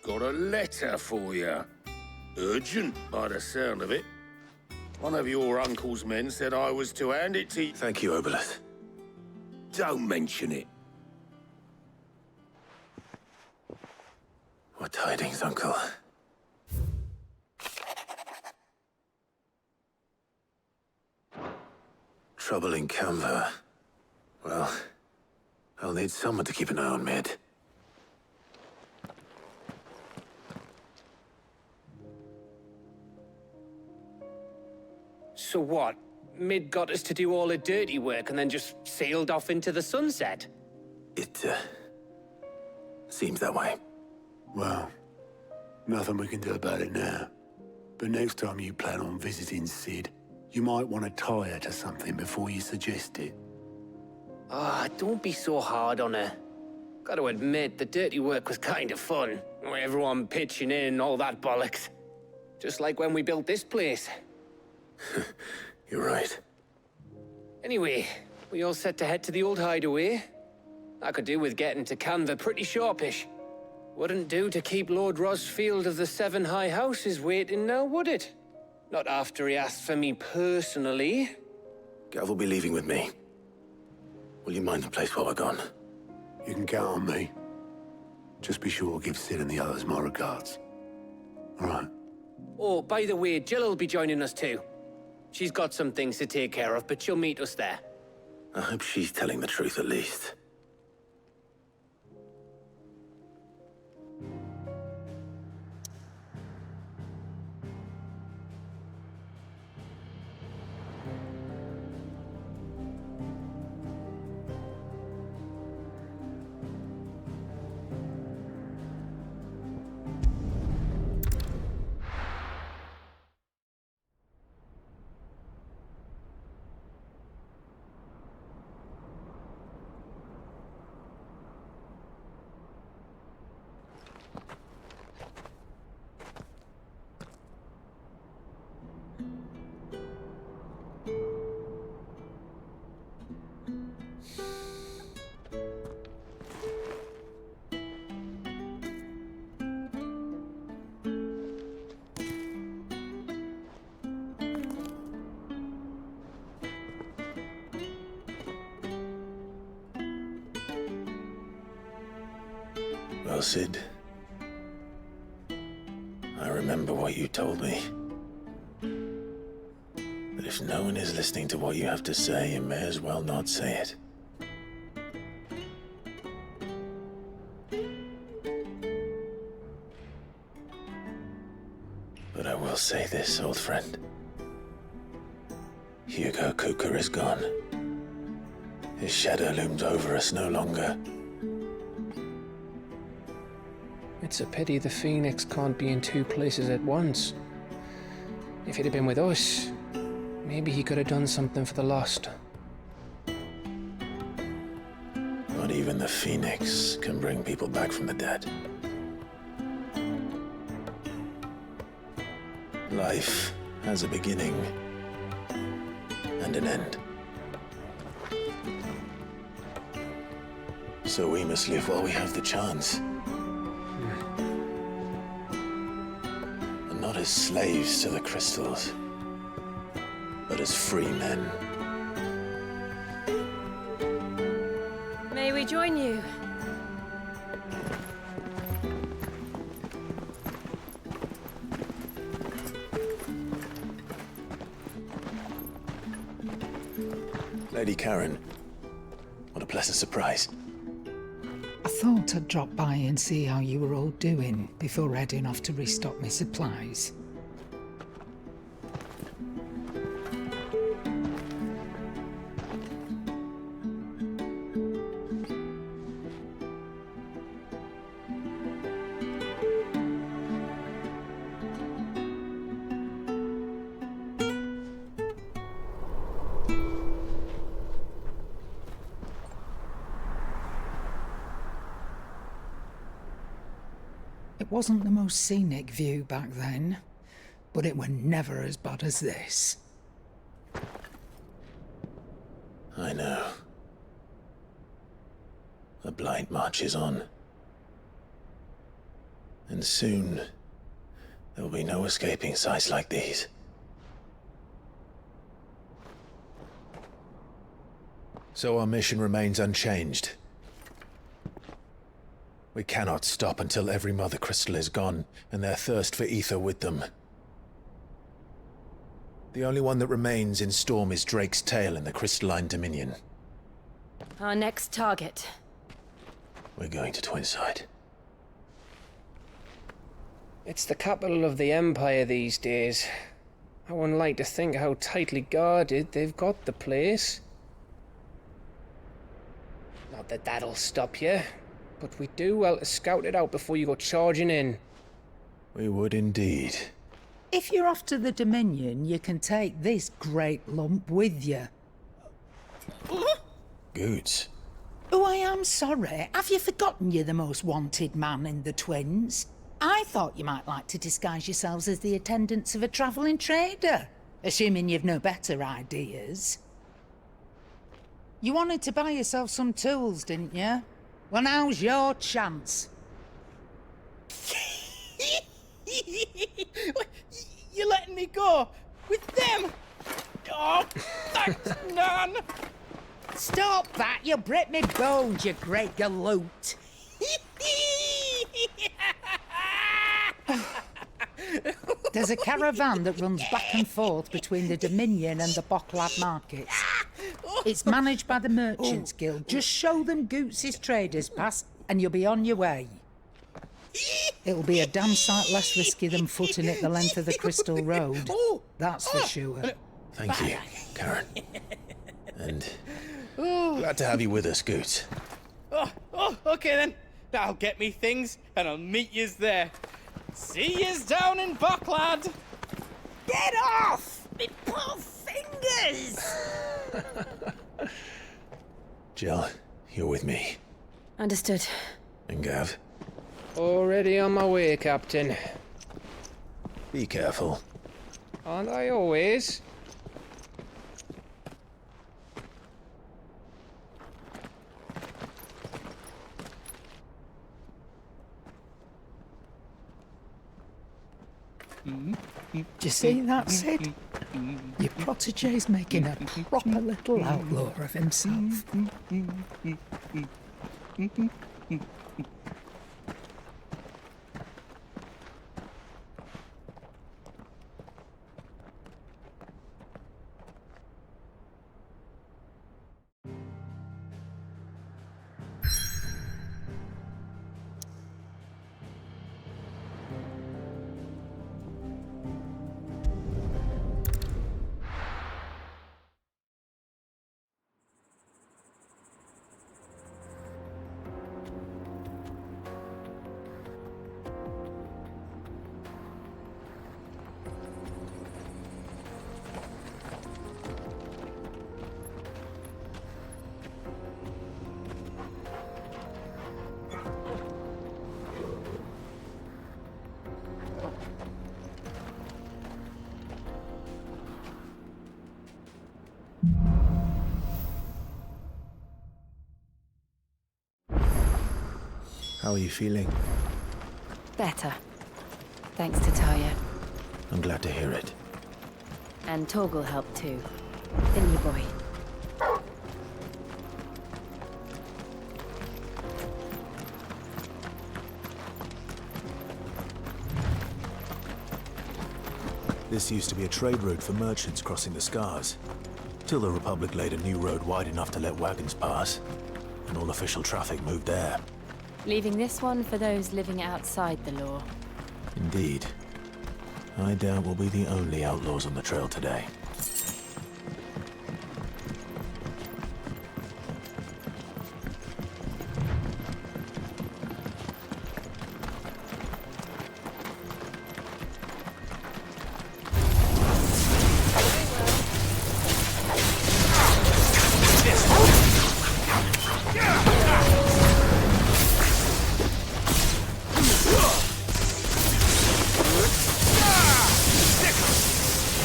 Got a letter for you. Urgent, by the sound of it. One of your uncle's men said I was to hand it to you. Thank you, Obelus. Don't mention it. What tidings, Uncle? Trouble in Canva. Well, I'll need someone to keep an eye on Mid. So what? Mid got us to do all the dirty work and then just sailed off into the sunset? It, seems that way. Well, nothing we can do about it now. But next time you plan on visiting Sid, you might want to tie her to something before you suggest it. Ah, don't be so hard on her. Gotta admit, the dirty work was kind of fun. Everyone pitching in, all that bollocks. Just like when we built this place. You're right. Anyway, we all set to head to the old hideaway. I could do with getting to Canva pretty sharpish. Wouldn't do to keep Lord Rosfield of the Seven High Houses waiting now, would it? Not after he asked for me personally. Gav will be leaving with me. Will you mind the place while we're gone? You can count on me. Just be sure to give Sid and the others my regards. All right. Oh, by the way, Jill will be joining us too. She's got some things to take care of, but she'll meet us there. I hope she's telling the truth at least. Well, Sid, I remember what you told me. But if no one is listening to what you have to say, you may as well not say it. But I will say this, old friend. Hugo Kuka is gone. His shadow looms over us no longer. It's a pity the Phoenix can't be in two places at once. If he'd have been with us, maybe he could have done something for the lost. Not even the Phoenix can bring people back from the dead. Life has a beginning and an end. So we must live while we have the chance. And not as slaves to the crystals, but as free men. May we join you? Lady Karen, what a pleasant surprise. I thought I'd drop by and see how you were all doing before heading off to restock my supplies. It wasn't the most scenic view back then, but it were never as bad as this. I know. The blight marches on. And soon, there will be no escaping sights like these. So our mission remains unchanged. We cannot stop until every Mother Crystal is gone, and their thirst for ether with them. The only one that remains in Storm is Drake's tail in the Crystalline Dominion. Our next target. We're going to Twinside. It's the capital of the Empire these days. I wouldn't like to think how tightly guarded they've got the place. Not that that'll stop you, but we do well to scout it out before you go charging in. We would indeed. If you're off to the Dominion, you can take this great lump with you. Goods. Oh, I am sorry. Have you forgotten you're the most wanted man in the Twins? I thought you might like to disguise yourselves as the attendants of a travelling trader, assuming you've no better ideas. You wanted to buy yourself some tools, didn't you? Well, now's your chance. You're letting me go with them? Oh, thanks, Nan. Stop that! You'll break me bones, you great galoot. There's a caravan that runs back and forth between the Dominion and the Bocklad markets. It's managed by the Merchants Guild. Just show them Goots' traders pass and you'll be on your way. It'll be a damn sight less risky than footing it the length of the Crystal Road. That's for sure. Thank you, Karen. And glad to have you with us, Goots. Oh, okay then. I'll get me things and I'll meet yous there. See yous down in Bocklad. Get off! Me poor fingers! Jill, you're with me. Understood. And Gav, Already on my way, Captain. be careful. Aren't I always? Do you see that, Sid? Your protege's making a proper little outlaw of himself. How are you feeling? Better. Thanks to Talia. I'm glad to hear it. And Torgal helped too. Didn't you, boy? This used to be a trade route for merchants crossing the Scars, till the Republic laid a new road wide enough to let wagons pass, and all official traffic moved there. Leaving this one for those living outside the law. Indeed. I doubt we'll be the only outlaws on the trail today.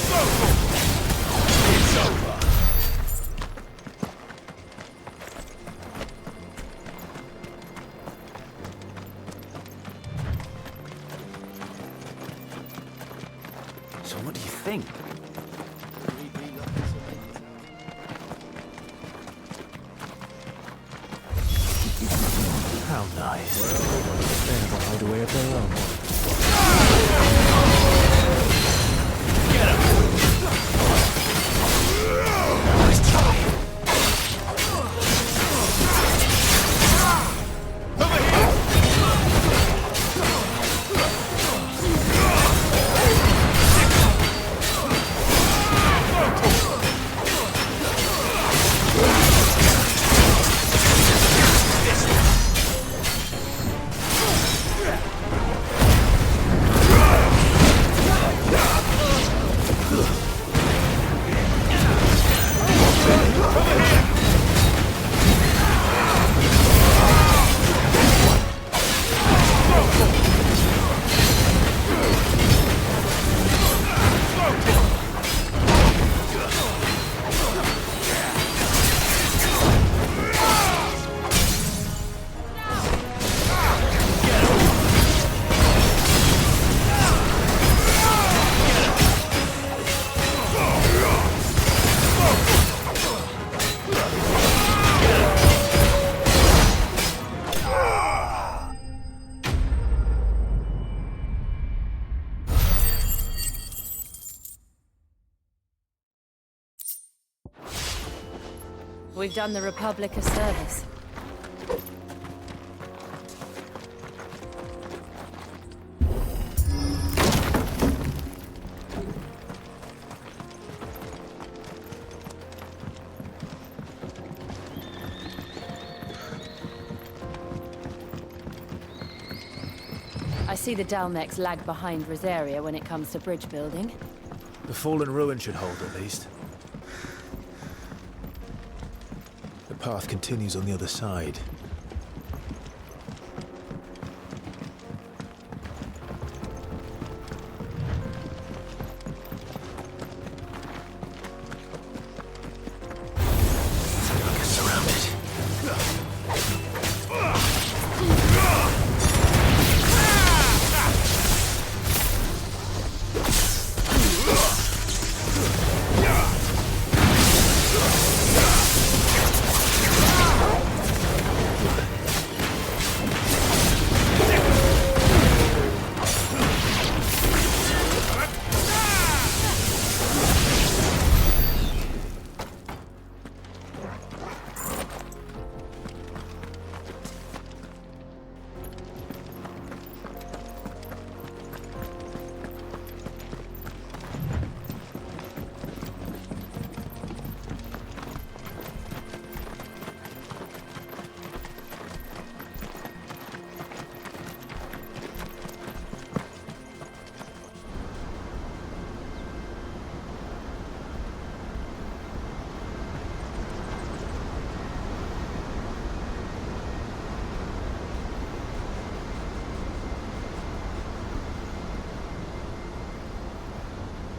Go! So what do you think? How nice. They have a hideaway of their own. Nice try. We've done the Republic a service. I see the Dalmex lag behind Rosaria when it comes to bridge building. The fallen ruin should hold at least. The path continues on the other side. We're surrounded.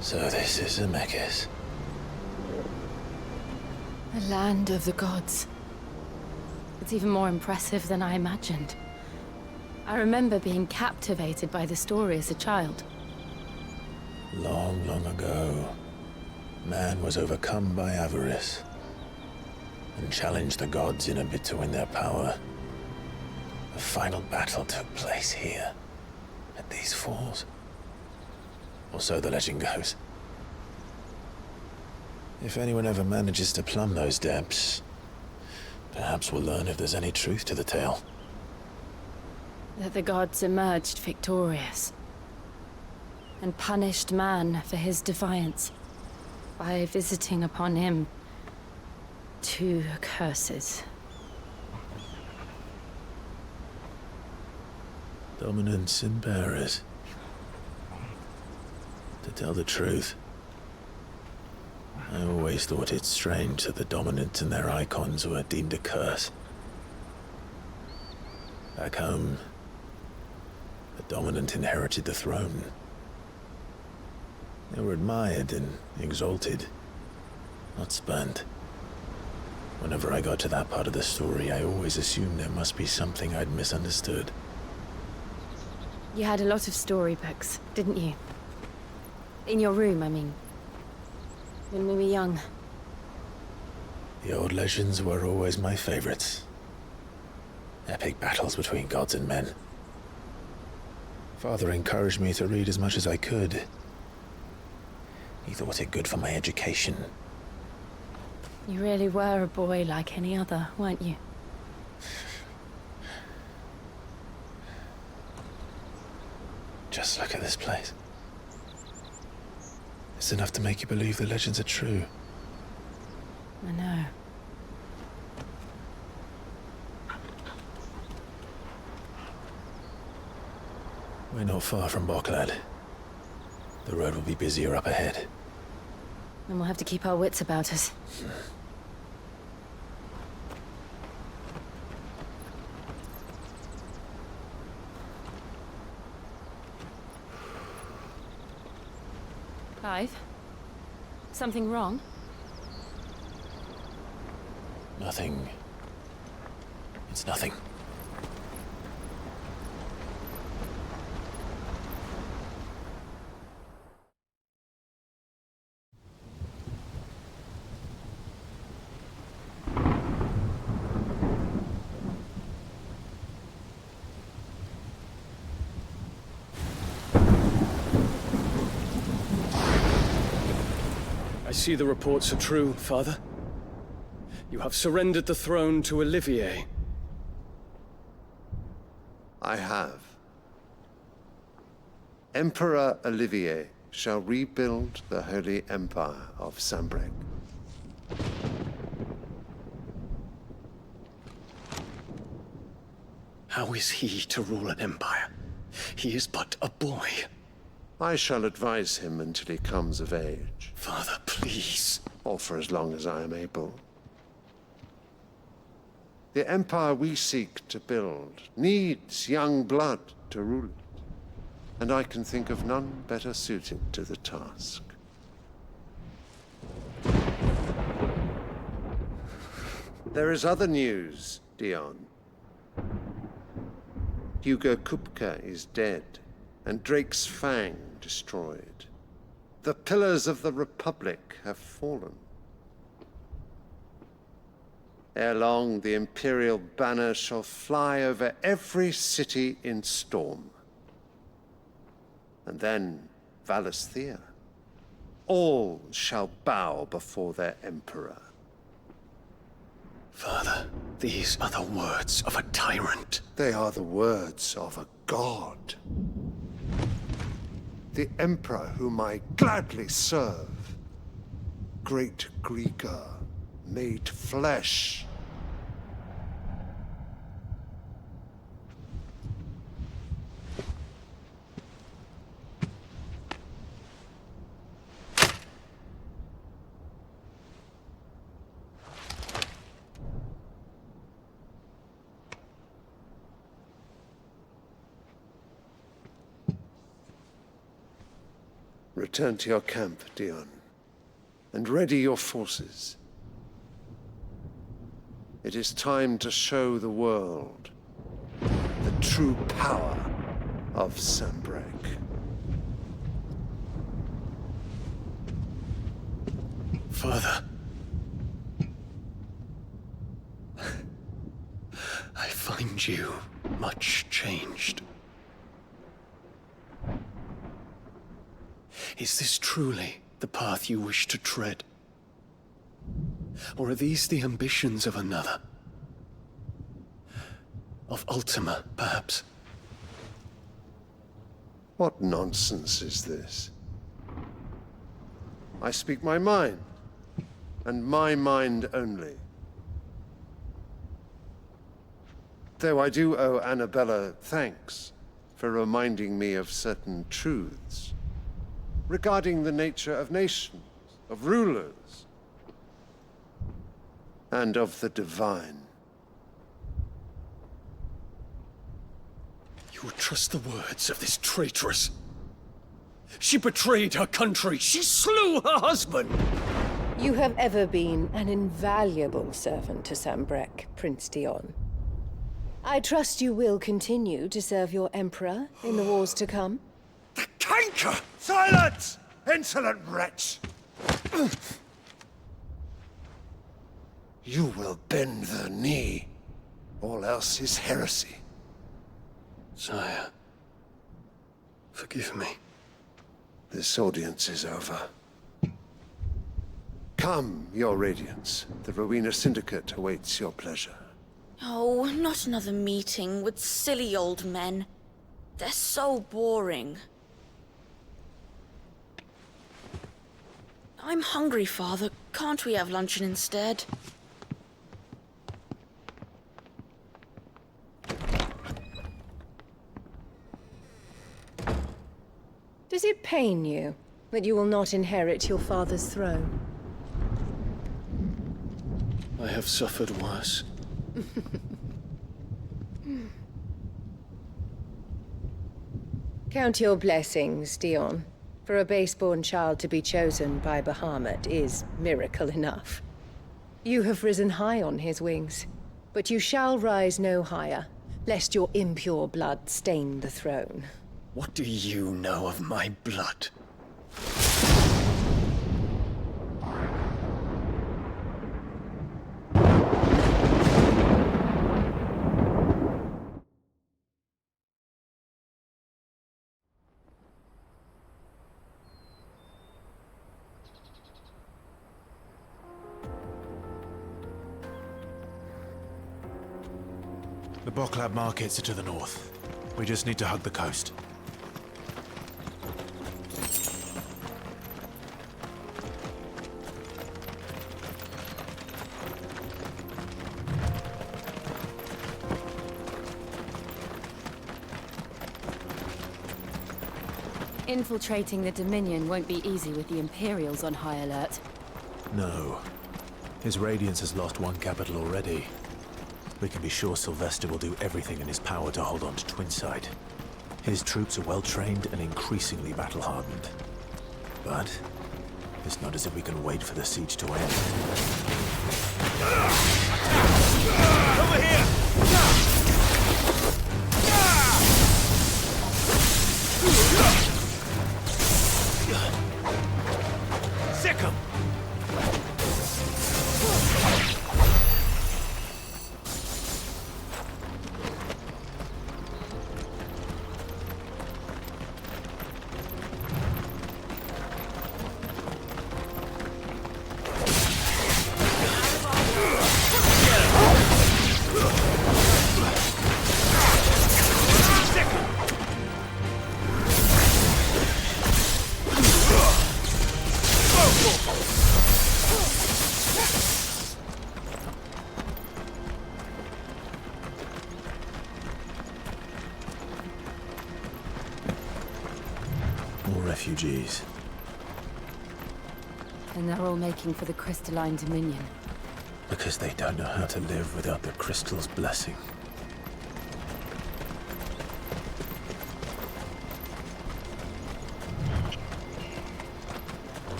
So this is Zemeckis. The land of the gods. It's even more impressive than I imagined. I remember being captivated by the story as a child. Long, long ago, man was overcome by avarice and challenged the gods in a bid to win their power. The final battle took place here, at these falls. Or so the legend goes. If anyone ever manages to plumb those depths, perhaps we'll learn if there's any truth to the tale. That the gods emerged victorious and punished man for his defiance by visiting upon him 2 curses. Dominants and bearers. To tell the truth, I always thought it strange that the dominants and their icons were deemed a curse. Back home, the dominant inherited the throne. They were admired and exalted, not spurned. Whenever I got to that part of the story, I always assumed there must be something I'd misunderstood. You had a lot of storybooks, didn't you? In your room, I mean. When we were young. The old legends were always my favorites. Epic battles between gods and men. Father encouraged me to read as much as I could. He thought it good for my education. You really were a boy like any other, weren't you? Just look at this place. It's enough to make you believe the legends are true. I know. We're not far from Boklad. The road will be busier up ahead. And we'll have to keep our wits about us. Clive? Something wrong? Nothing. It's nothing. I see the reports are true, Father. You have surrendered the throne to Olivier. I have. Emperor Olivier shall rebuild the Holy Empire of Sanbreque. How is he to rule an empire? He is but a boy. I shall advise him until he comes of age, Father, please. or for as long as I am able. The empire we seek to build needs young blood to rule it, and I can think of none better suited to the task. There is other news, Dion. Hugo Kupka is dead, and Drake's Fang destroyed. The pillars of the Republic have fallen. Ere long, the Imperial banner shall fly over every city in Storm. And then Valisthea. All shall bow before their Emperor. Father, these are the words of a tyrant. They are the words of a god. The Emperor whom I gladly serve. Great Greeker, made flesh. Return to your camp, Dion, and ready your forces. It is time to show the world the true power of Sanbreque. Father. I find you much changed. Is this truly the path you wish to tread? Or are these the ambitions of another? Of Ultima, perhaps? What nonsense is this? I speak my mind, and my mind only. Though I do owe Annabella thanks for reminding me of certain truths regarding the nature of nations, of rulers, and of the divine. You would trust the words of this traitress? She betrayed her country! She slew her husband! You have ever been an invaluable servant to Sanbreque, Prince Dion. I trust you will continue to serve your Emperor in the wars to come. The canker! Silence! Insolent wretch! You will bend the knee. All else is heresy. Sire, forgive me. This audience is over. Come, Your Radiance. The Rowena Syndicate awaits your pleasure. Oh, not another meeting with silly old men. They're so boring. I'm hungry, Father. Can't we have luncheon instead? Does it pain you that you will not inherit your father's throne? I have suffered worse. Count your blessings, Dion. For a base-born child to be chosen by Bahamut is miracle enough. You have risen high on his wings, but you shall rise no higher, lest your impure blood stain the throne. What do you know of my blood? The Boklab markets are to the north. We just need to hug the coast. Infiltrating the Dominion won't be easy with the Imperials on high alert. No. His Radiance has lost one capital already. We can be sure Sylvester will do everything in his power to hold on to Twinside. His troops are well-trained and increasingly battle-hardened. But it's not as if we can wait for the siege to end. Over here! Sick 'em! More refugees. And they're all making for the Crystalline Dominion. Because they don't know how to live without the Crystal's blessing.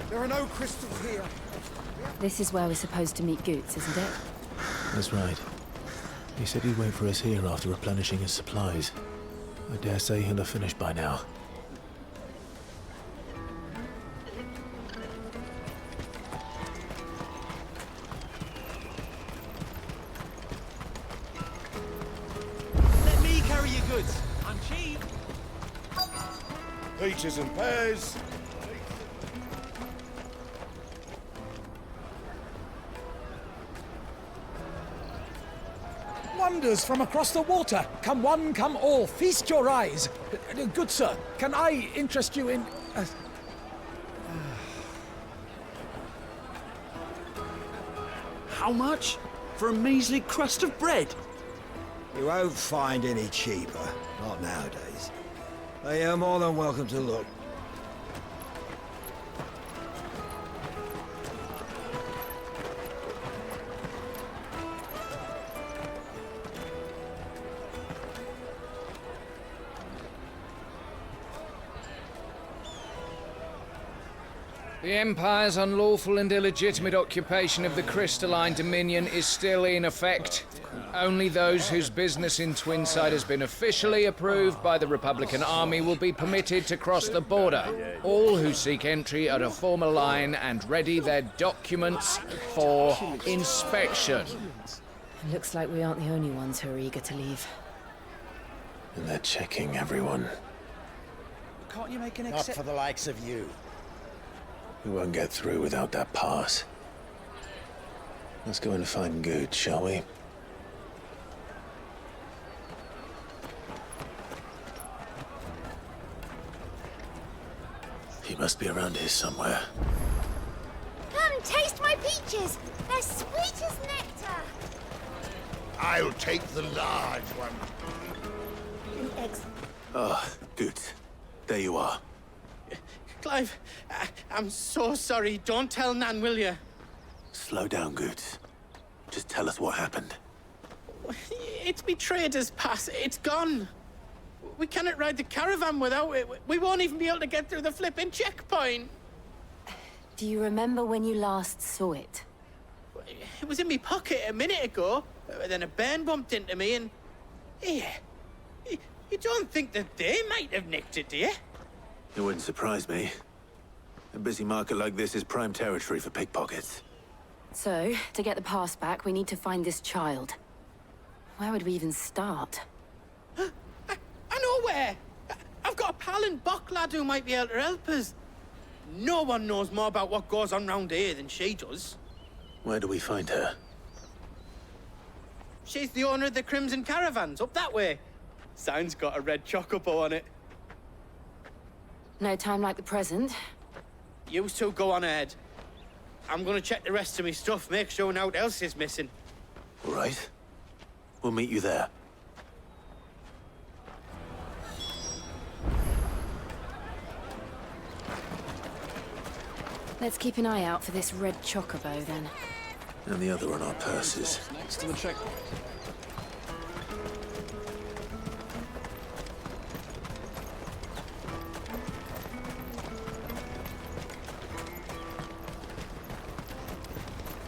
There are no crystals here. This is where we're supposed to meet Goots, isn't it? That's right. He said he'd wait for us here after replenishing his supplies. I dare say he'll have finished by now. Let me carry your goods. I'm cheap. Peaches and pears. Wonders from across the water. Come one, come all. Feast your eyes. Good sir, can I interest you in... How much? For a measly crust of bread? You won't find any cheaper. Not nowadays. But you're more than welcome to look. The Empire's unlawful and illegitimate occupation of the Crystalline Dominion is still in effect. Only those whose business in Twinside has been officially approved by the Republican Army will be permitted to cross the border. All who seek entry are to form a line and ready their documents for inspection. It looks like we aren't the only ones who are eager to leave. And they're checking everyone. Can't you make an Not for the likes of you. We won't get through without that pass. Let's go and find Good, shall we? He must be around here somewhere. Come, taste my peaches! They're sweet as nectar! I'll take the large one. Ah, Good. There you are. Clive, I'm so sorry. Don't tell Nan, will you? Slow down, Good. Just tell us what happened. It's me trader's pass. It's gone. We cannot ride the caravan without it. We won't even be able to get through the flipping checkpoint. Do you remember when you last saw it? It was in my pocket a minute ago. Then a bairn bumped into me and... Yeah. You don't think that they might have nicked it, do you? It wouldn't surprise me. A busy market like this is prime territory for pickpockets. So, to get the pass back, we need to find this child. Where would we even start? I know where! I've got a pal in Bock lad who might be able to help us. No one knows more about what goes on round here than she does. Where do we find her? She's the owner of the Crimson Caravans, up that way. Sign's got a red chocobo on it. No time like the present. You two go on ahead. I'm gonna check the rest of my stuff, make sure naught else is missing. All right. We'll meet you there. Let's keep an eye out for this red chocobo, then. And the other on our purses. Next to the checkpoint.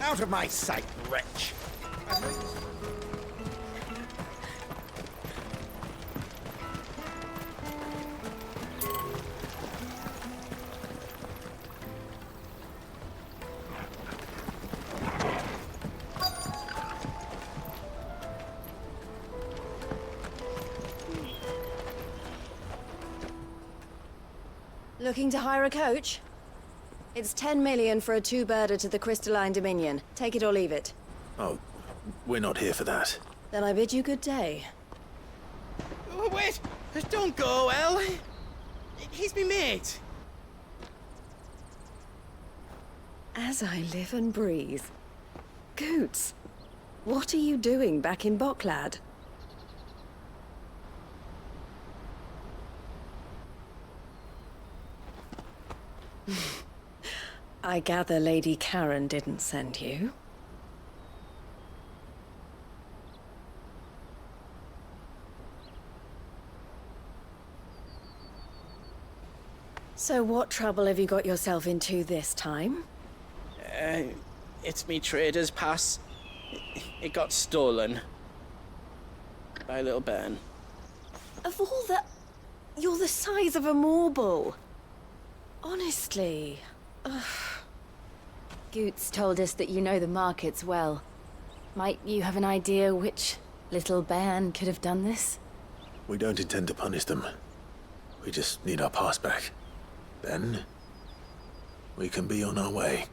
Out of my sight, wretch! Looking to hire a coach? It's 10 million for a two-birder to the Crystalline Dominion. Take it or leave it. Oh, we're not here for that. Then I bid you good day. Oh, wait! Don't go, El! He's me mate. As I live and breathe. Goots, what are you doing back in Bocklad? I gather Lady Karen didn't send you. So what trouble have you got yourself into this time? It's me trader's pass. It got stolen. By a little bairn. Of all the... You're the size of a marble. Honestly. Ugh. Goots told us that you know the markets well. Might you have an idea which little bairn could have done this? We don't intend to punish them. We just need our pass back. Then, we can be on our way.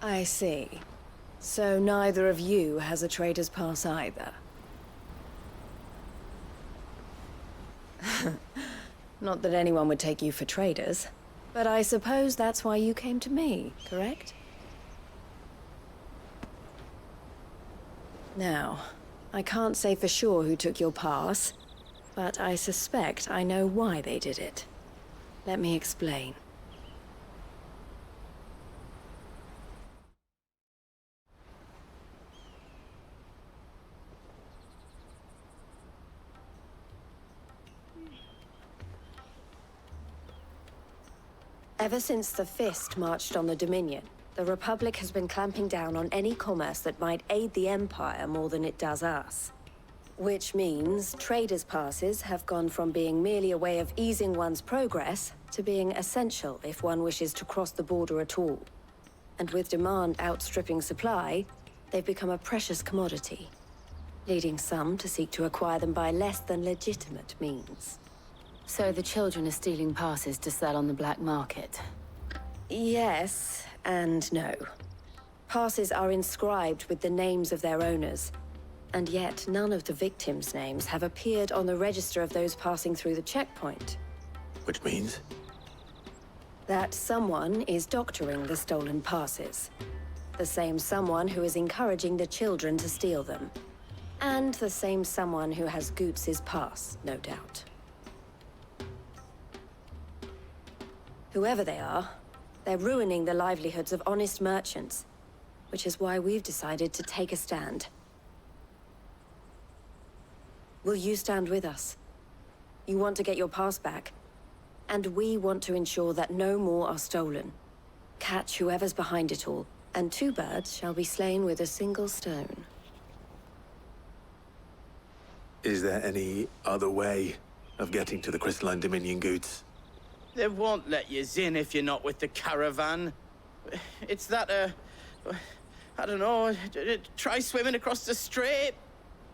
I see. So neither of you has a trader's pass either. Not that anyone would take you for traders, but I suppose that's why you came to me, correct? Now, I can't say for sure who took your pass, but I suspect I know why they did it. Let me explain. Ever since the Fist marched on the Dominion, the Republic has been clamping down on any commerce that might aid the Empire more than it does us. Which means traders' passes have gone from being merely a way of easing one's progress to being essential if one wishes to cross the border at all. And with demand outstripping supply, they've become a precious commodity, leading some to seek to acquire them by less than legitimate means. So the children are stealing passes to sell on the black market? Yes and no. Passes are inscribed with the names of their owners, and yet none of the victims' names have appeared on the register of those passing through the checkpoint. Which means? That someone is doctoring the stolen passes. The same someone who is encouraging the children to steal them. And the same someone who has Goots's pass, no doubt. Whoever they are, they're ruining the livelihoods of honest merchants, which is why we've decided to take a stand. Will you stand with us? You want to get your pass back, and we want to ensure that no more are stolen. Catch whoever's behind it all, and 2 birds shall be slain with a single stone. Is there any other way of getting to the Crystalline Dominion, Goots? They won't let you in if you're not with the caravan. It's that, I don't know, try swimming across the strait.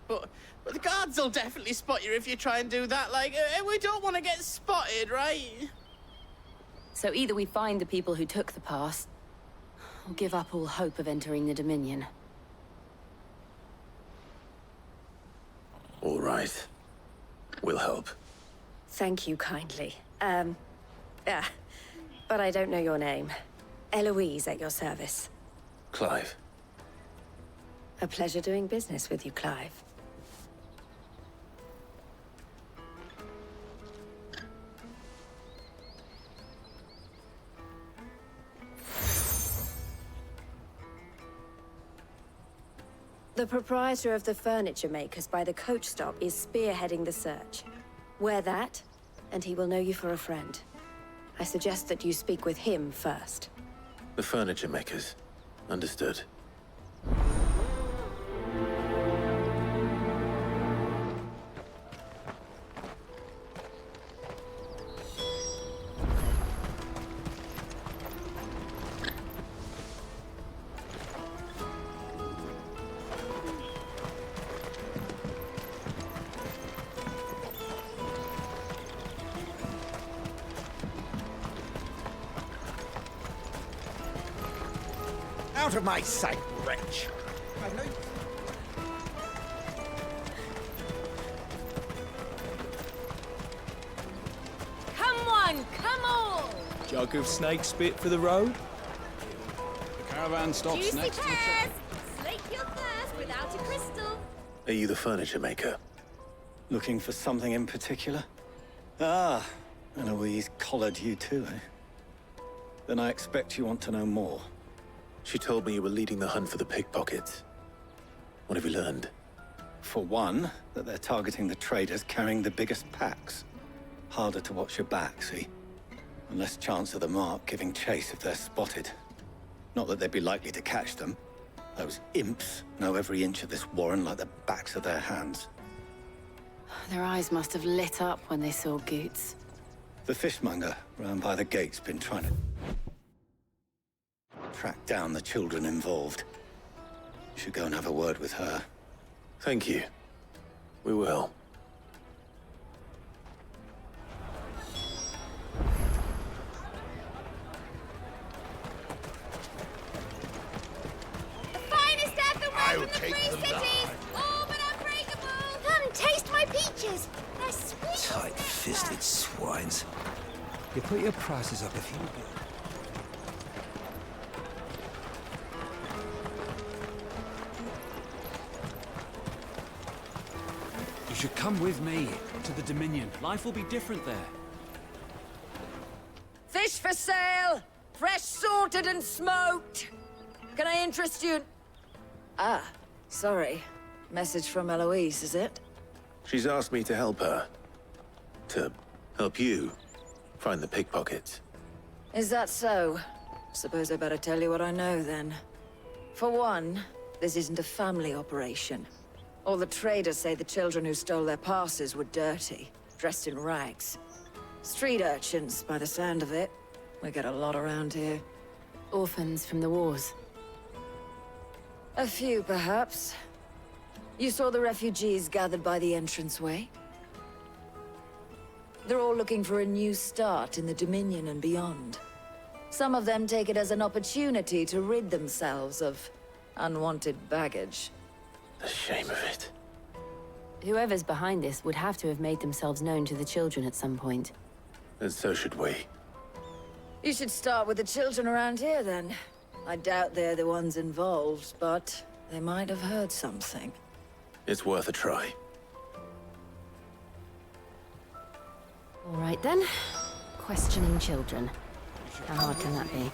But the guards will definitely spot you if you try and do that. Like, we don't want to get spotted, right? So either we find the people who took the pass, or give up all hope of entering the Dominion. All right. We'll help. Thank you kindly. But I don't know your name. Eloise at your service. Clive. A pleasure doing business with you, Clive. The proprietor of the furniture makers by the coach stop is spearheading the search. Wear that, and he will know you for a friend. I suggest that you speak with him first. The furniture makers. Understood. Out of my sight, wretch! I know. Come on, come on! Jug of snake spit for the road? The caravan stops Juicy next to the pears! Slake your thirst without a crystal. Are you the furniture maker? Looking for something in particular? Ah, Eloise collared you too, eh? Then I expect you want to know more. She told me you were leading the hunt for the pickpockets. What have you learned? For one, that they're targeting the traders carrying the biggest packs. Harder to watch your back, see? And less chance of the mark giving chase if they're spotted. Not that they'd be likely to catch them. Those imps know every inch of this warren like the backs of their hands. Their eyes must have lit up when they saw Goots. The fishmonger round by the gate's been trying to track down the children involved. You should go and have a word with her. Thank you. We will. The finest earthenware from the Free Cities! All but unbreakable! Come, taste my peaches! They're sweet! Tight-fisted swines. You put your prices up if you go. You should come with me to the Dominion. Life will be different there. Fish for sale! Fresh sorted and smoked! Can I interest you? Ah, sorry. Message from Eloise, is it? She's asked me to help her. To help you find the pickpockets. Is that so? Suppose I better tell you what I know, then. For one, this isn't a family operation. All the traders say the children who stole their passes were dirty, dressed in rags. Street urchins, by the sound of it. We get a lot around here. Orphans from the wars. A few, perhaps. You saw the refugees gathered by the entranceway? They're all looking for a new start in the Dominion and beyond. Some of them take it as an opportunity to rid themselves of unwanted baggage. The shame of it. Whoever's behind this would have to have made themselves known to the children at some point. And so should we. You should start with the children around here, then. I doubt they're the ones involved, but they might have heard something. It's worth a try. All right, then. Questioning children. How hard can that be?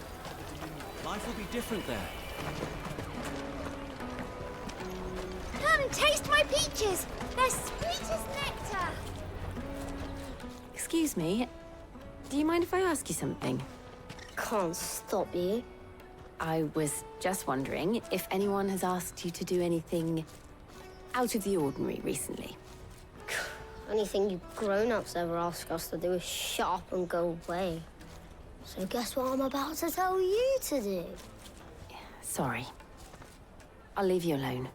Life will be different there. Come, taste my peaches! They're sweet as nectar! Excuse me. Do you mind if I ask you something? Can't stop you. I was just wondering if anyone has asked you to do anything out of the ordinary recently. Anything you grown-ups ever ask us to do is shut up and go away. So guess what I'm about to tell you to do? Sorry. I'll leave you alone.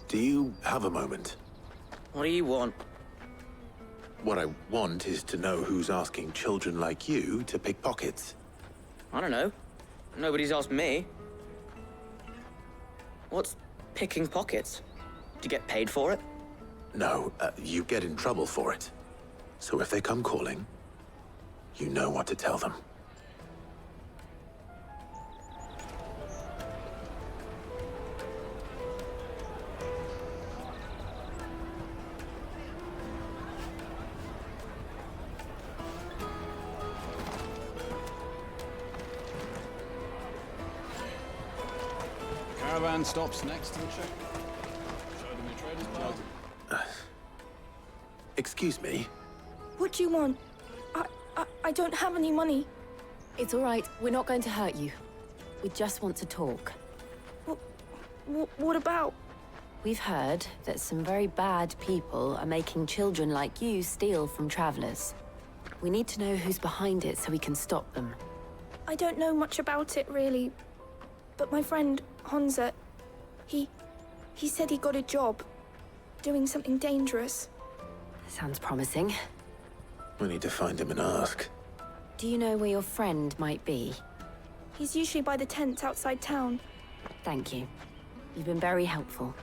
Do you have a moment? What do you want? What I want is to know who's asking children like you to pick pockets. I don't know. Nobody's asked me. What's picking pockets? Do you get paid for it? No, you get in trouble for it. So if they come calling, you know what to tell them. Caravan stops next to the check. Show them your trader's bar. Excuse me? What do you want? I don't have any money. It's all right. We're not going to hurt you. We just want to talk. What about? We've heard that some very bad people are making children like you steal from travelers. We need to know who's behind it so we can stop them. I don't know much about it, really. But my friend, Hansa, he said he got a job doing something dangerous. Sounds promising. We need to find him and ask. Do you know where your friend might be? He's usually by the tents outside town. Thank you. You've been very helpful.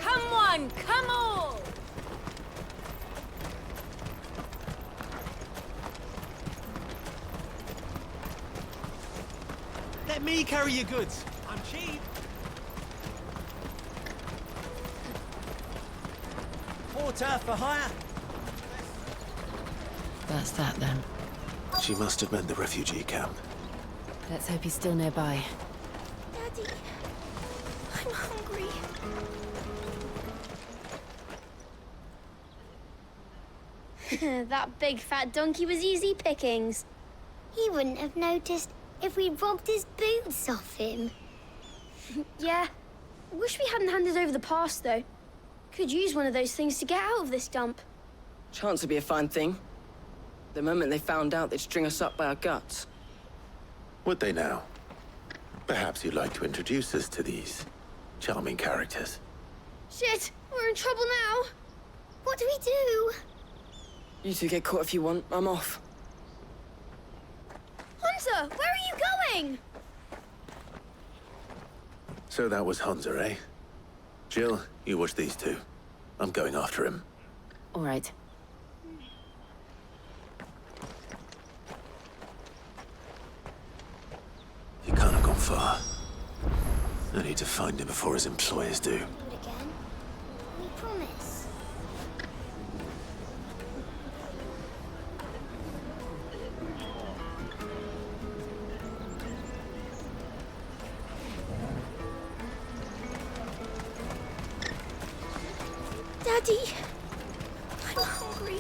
Come on, come all! Let me carry your goods. I'm cheap. Porter for hire. That's that then. She must have meant the refugee camp. Let's hope he's still nearby. Daddy, I'm hungry. That big fat donkey was easy pickings. He wouldn't have noticed if we robbed his boots off him. Yeah. Wish we hadn't handed over the pass, though. Could use one of those things to get out of this dump. Chance would be a fine thing. The moment they found out, they'd string us up by our guts. Would they now? Perhaps you'd like to introduce us to these charming characters. Shit! We're in trouble now! What do we do? You two get caught if you want. I'm off. Hunter, where are you going? So that was Hansa, eh? Jill, you watch these two. I'm going after him. All right. He can't have gone far. I need to find him before his employers do. Do it again. We promise. Daddy, I'm hungry.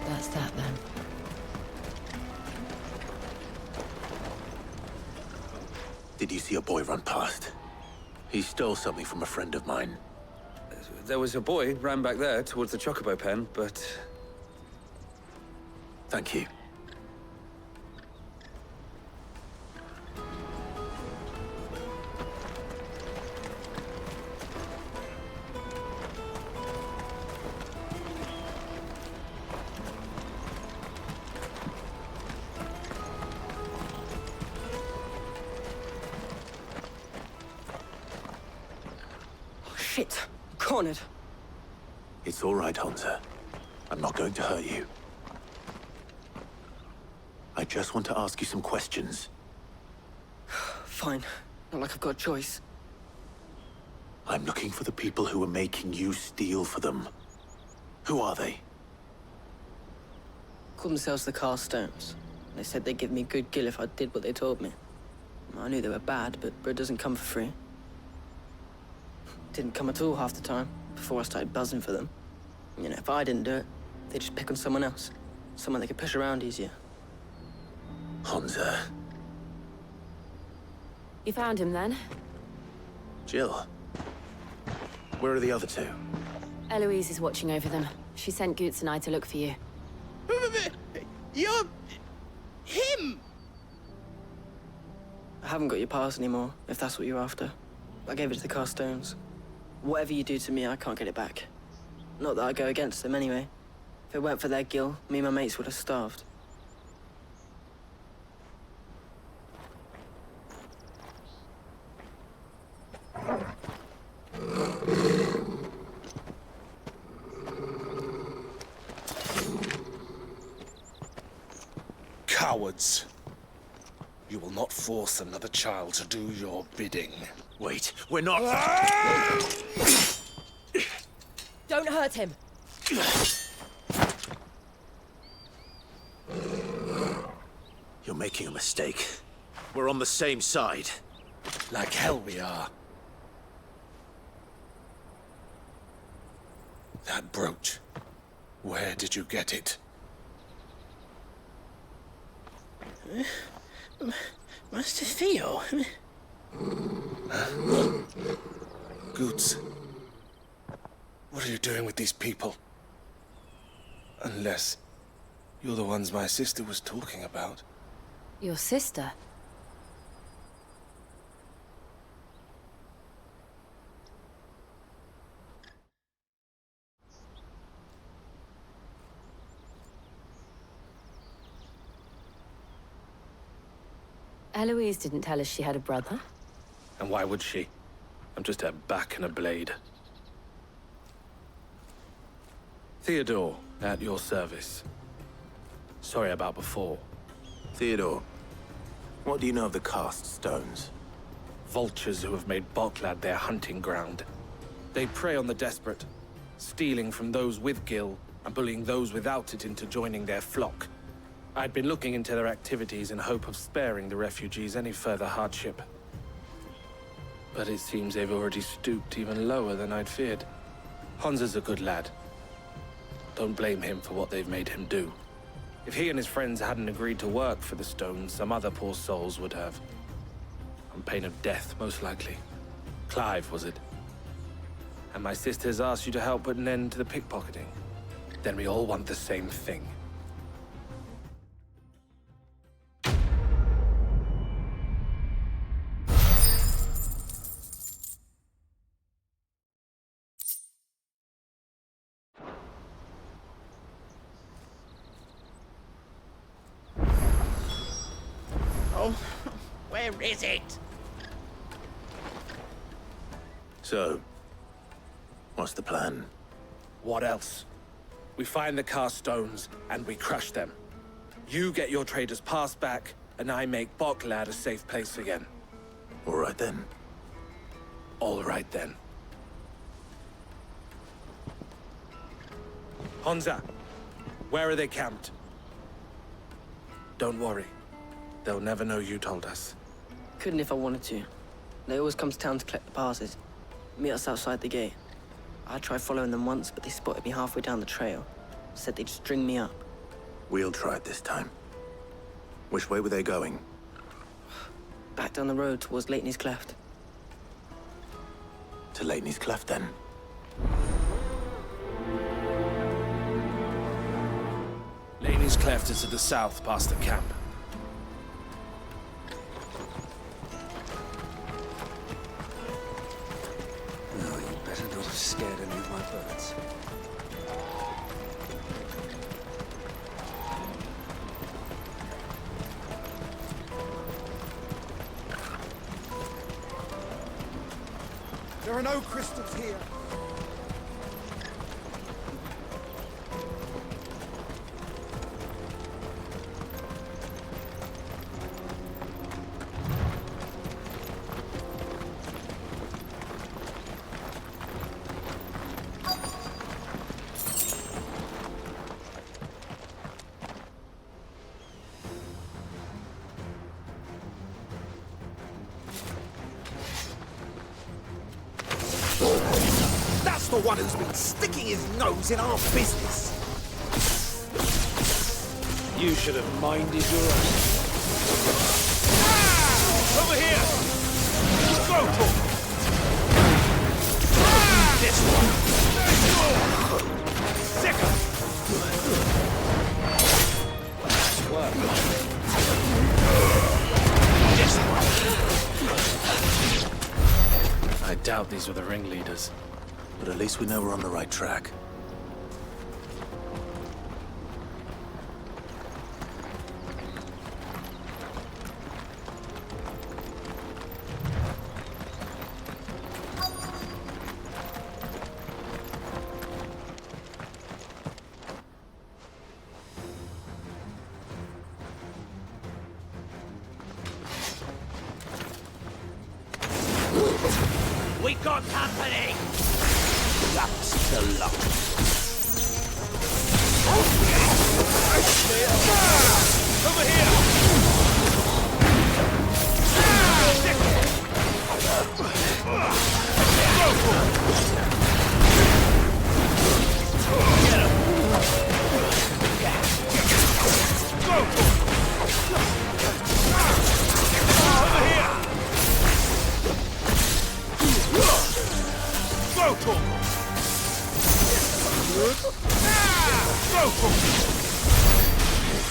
That's that then. Did you see a boy run past? He stole something from a friend of mine. There was a boy ran back there towards the Chocobo pen, but... Thank you. Shit! Cornered! It's all right, Hansa. I'm not going to hurt you. I just want to ask you some questions. Fine. Not like I've got a choice. I'm looking for the people who are making you steal for them. Who are they? Called themselves the Carstones. They said they'd give me good gill if I did what they told me. I knew they were bad, but bread doesn't come for free. Didn't come at all half the time, before I started buzzing for them. You know, if I didn't do it, they'd just pick on someone else. Someone they could push around easier. Hansa. You found him then? Jill. Where are the other two? Eloise is watching over them. She sent Goots and I to look for you. You're... him! I haven't got your pass anymore, if that's what you're after. I gave it to the Carstones. Whatever you do to me, I can't get it back. Not that I go against them anyway. If it weren't for their gill, me and my mates would have starved. Cowards. You will not force another child to do your bidding. Wait, we're not... Don't hurt him! You're making a mistake. We're on the same side. Like hell we are. That brooch. Where did you get it? Master Theo? Goots. What are you doing with these people? Unless you're the ones my sister was talking about. Your sister? Eloise didn't tell us she had a brother. And why would she? I'm just her back and a blade. Theodore, at your service. Sorry about before. Theodore, what do you know of the cast stones? Vultures who have made Boklad their hunting ground. They prey on the desperate, stealing from those with gill and bullying those without it into joining their flock. I'd been looking into their activities in hope of sparing the refugees any further hardship. But it seems they've already stooped even lower than I'd feared. Hansa's a good lad. Don't blame him for what they've made him do. If he and his friends hadn't agreed to work for the stones, some other poor souls would have. On pain of death, most likely. Clive, was it? And my sisters asked you to help put an end to the pickpocketing. Then we all want the same thing. Where is it? So, what's the plan? What else? We find the cast stones, and we crush them. You get your trader's pass back, and I make Boklad a safe place again. All right then. All right then. Honza, where are they camped? Don't worry. They'll never know you told us. Couldn't if I wanted to. They always come to town to collect the passes. Meet us outside the gate. I tried following them once, but they spotted me halfway down the trail. Said they'd string me up. We'll try it this time. Which way were they going? Back down the road towards Leitney's Cleft. To Leitney's Cleft, then. Leitney's Cleft is to the south, past the camp. No, you better not have scared any of my birds. There are no crystals here. That's the one who's been sticking his nose in our business. You should have minded your own. Over here! Go, Talk! This one! Sicker! Nice work. This one! I doubt these were the ringleaders. But at least we know we're on the right track. We got company! That's the luck. Over here! Get him! Go! Over here! Go, Talk!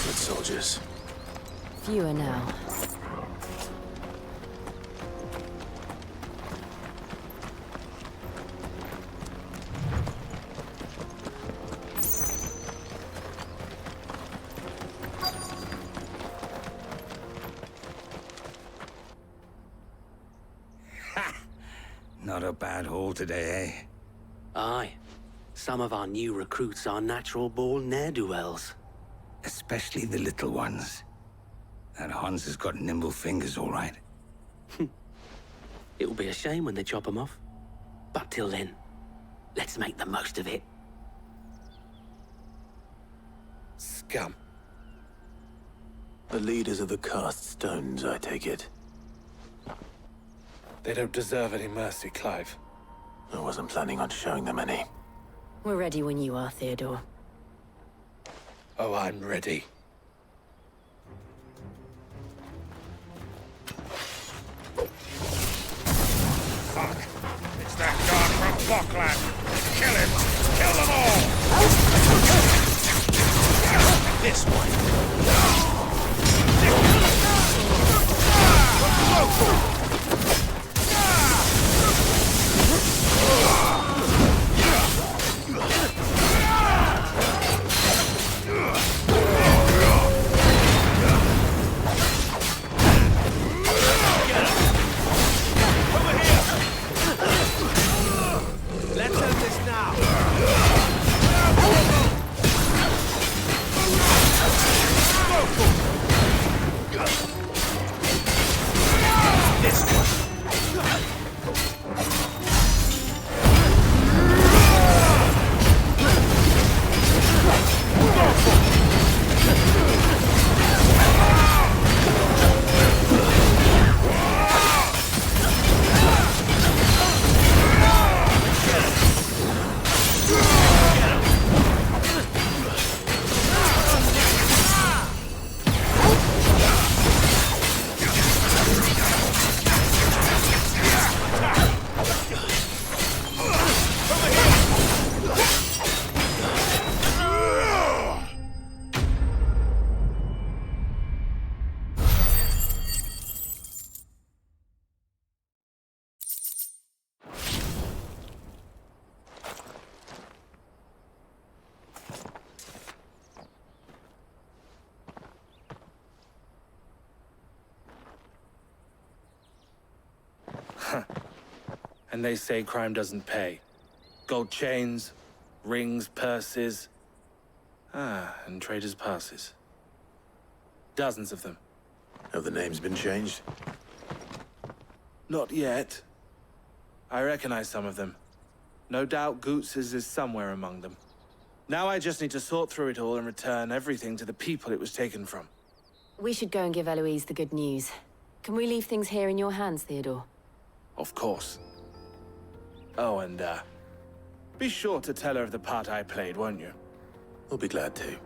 Good soldiers. Fewer now. Not a bad haul today, eh? Aye. Some of our new recruits are natural-born ne'er-do-wells. Especially the little ones. That Hans has got nimble fingers, all right. It'll be a shame when they chop them off. But till then, let's make the most of it. Scum. The leaders of the cast stones, I take it. They don't deserve any mercy, Clive. I wasn't planning on showing them any. We're ready when you are, Theodore. Oh, I'm ready. Fuck! It's that guard from Boklad! Kill him! Kill them all! This one! And they say crime doesn't pay. Gold chains, rings, purses. And traders' passes. Dozens of them. Have the names been changed? Not yet. I recognize some of them. No doubt Goots's is somewhere among them. Now I just need to sort through it all and return everything to the people it was taken from. We should go and give Eloise the good news. Can we leave things here in your hands, Theodore? Of course. Oh, and, be sure to tell her of the part I played, won't you? We'll be glad to.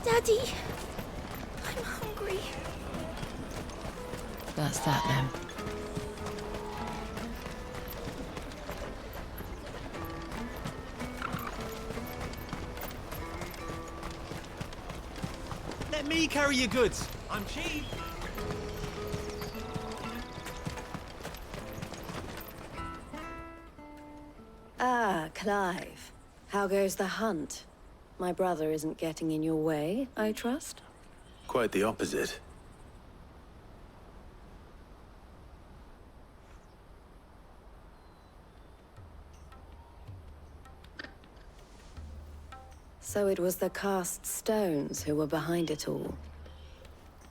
Daddy, I'm hungry. That's that then. Let me carry your goods. I'm cheap. Ah, Clive. How goes the hunt? My brother isn't getting in your way, I trust? Quite the opposite. So it was the cast stones who were behind it all.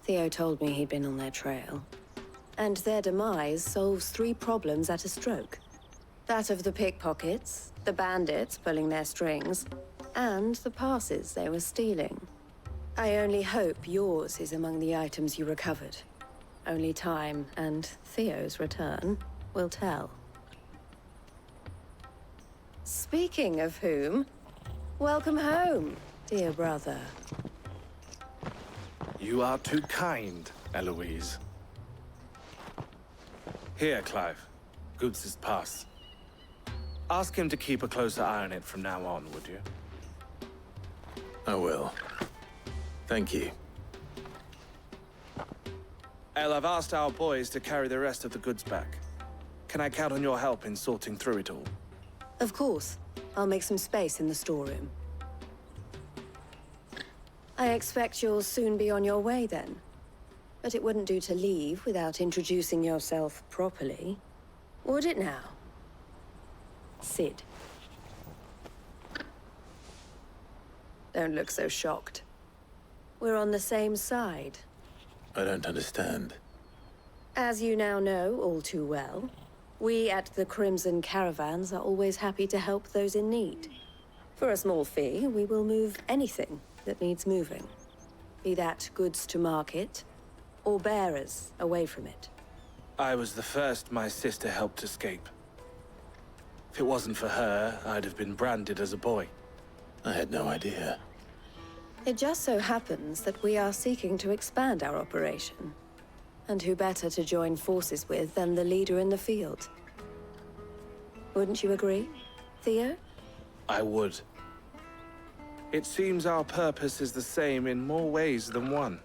Theo told me he'd been on their trail. And their demise solves 3 problems at a stroke. That of the pickpockets, the bandits pulling their strings, and the passes they were stealing. I only hope yours is among the items you recovered. Only time and Theo's return will tell. Speaking of whom, welcome home, dear brother. You are too kind, Eloise. Here, Clive. Goots's pass. Ask him to keep a closer eye on it from now on, would you? I will. Thank you. El, I've asked our boys to carry the rest of the goods back. Can I count on your help in sorting through it all? Of course. I'll make some space in the storeroom. I expect you'll soon be on your way then. But it wouldn't do to leave without introducing yourself properly. Would it now? Sid. Don't look so shocked. We're on the same side. I don't understand. As you now know all too well, we at the Crimson Caravans are always happy to help those in need. For a small fee, we will move anything that needs moving. Be that goods to market, or bearers away from it. I was the first my sister helped escape. If it wasn't for her, I'd have been branded as a boy. I had no idea. It just so happens that we are seeking to expand our operation. And who better to join forces with than the leader in the field? Wouldn't you agree, Theo? I would. It seems our purpose is the same in more ways than one.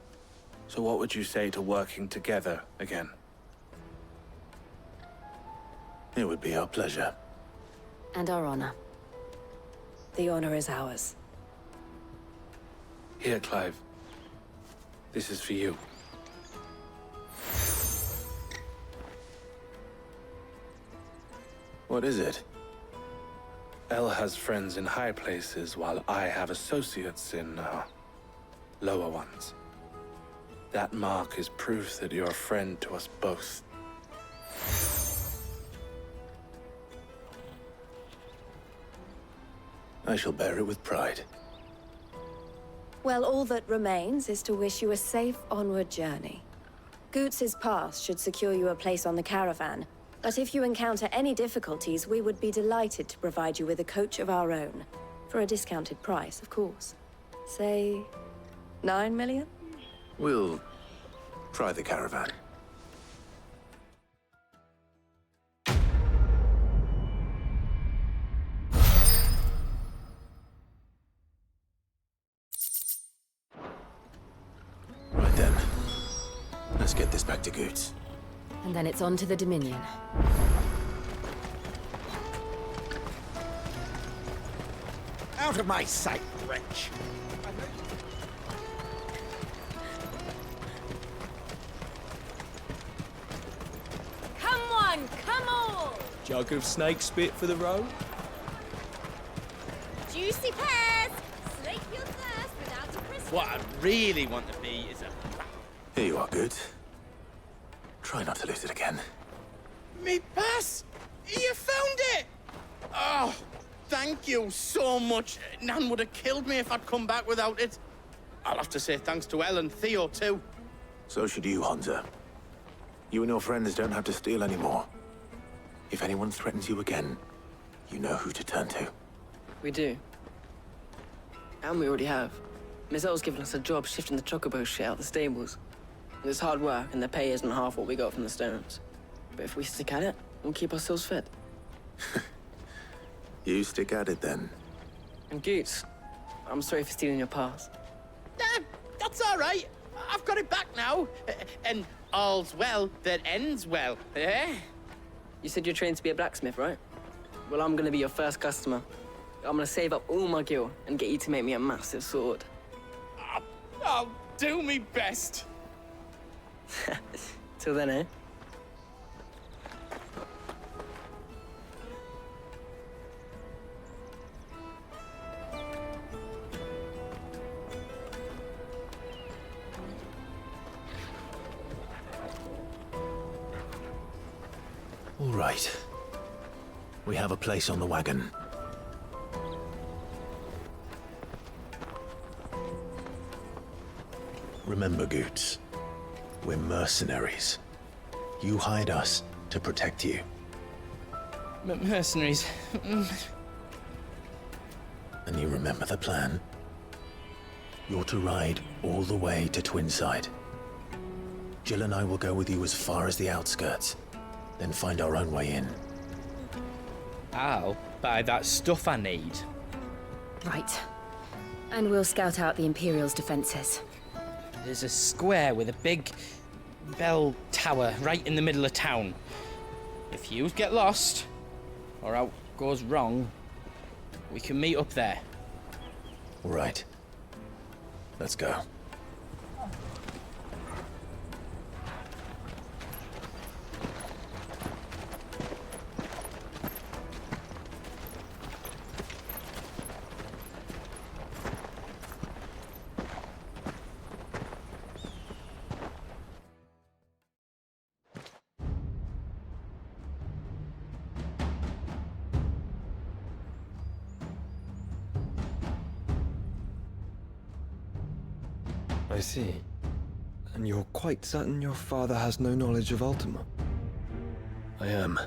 So what would you say to working together again? It would be our pleasure. And our honor. The honor is ours. Here, Clive. This is for you. What is it? El has friends in high places, while I have associates in, lower ones. That mark is proof that you're a friend to us both. I shall bear it with pride. Well, all that remains is to wish you a safe onward journey. Goots's pass should secure you a place on the caravan, but if you encounter any difficulties, we would be delighted to provide you with a coach of our own. For a discounted price, of course. Say, 9 million? We'll try the caravan. Right then. Let's get this back to Goots. And then it's on to the Dominion. Out of my sight, wretch! Come on, come on! Jug of snake spit for the road? Juicy pears! Slake your thirst without a crisp. What I really want to be is a... Here you are, Goots. Try not to lose it again. Me pass! You found it! Oh, thank you so much. Nan would have killed me if I'd come back without it. I'll have to say thanks to Elle and Theo, too. So should you, Hansa. You and your friends don't have to steal anymore. If anyone threatens you again, you know who to turn to. We do. And we already have. Miss Elle's given us a job shifting the chocobo shit out the stables. It's hard work, and the pay isn't half what we got from the Stones. But if we stick at it, we'll keep ourselves fit. You stick at it, then. And Goots, I'm sorry for stealing your pass. That's all right. I've got it back now. And all's well that ends well, eh? You said you're trained to be a blacksmith, right? Well, I'm gonna be your first customer. I'm gonna save up all my gil and get you to make me a massive sword. I'll do me best. Till then, eh? All right. We have a place on the wagon. Remember, Goots, we're mercenaries. You hide us to protect you. Mercenaries. And you remember the plan? You're to ride all the way to Twinside. Jill and I will go with you as far as the outskirts, then find our own way in. I'll buy that stuff I need. Right. And we'll scout out the Imperial's defenses. There's a square with a big bell tower right in the middle of town. If you get lost, or out goes wrong, we can meet up there. All right. Let's go. I see. And you're quite certain your father has no knowledge of Ultima? I am.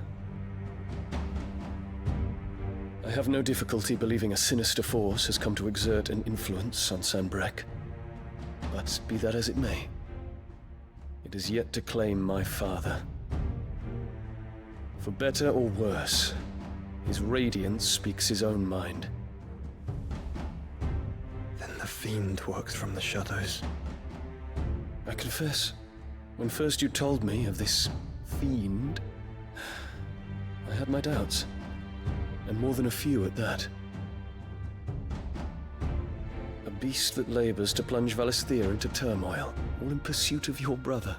I have no difficulty believing a sinister force has come to exert an influence on Sanbreque. But be that as it may, it is yet to claim my father. For better or worse, his radiance speaks his own mind. Then the fiend works from the shadows. I confess, when first you told me of this fiend, I had my doubts. And more than a few at that. A beast that labors to plunge Valisthea into turmoil, all in pursuit of your brother.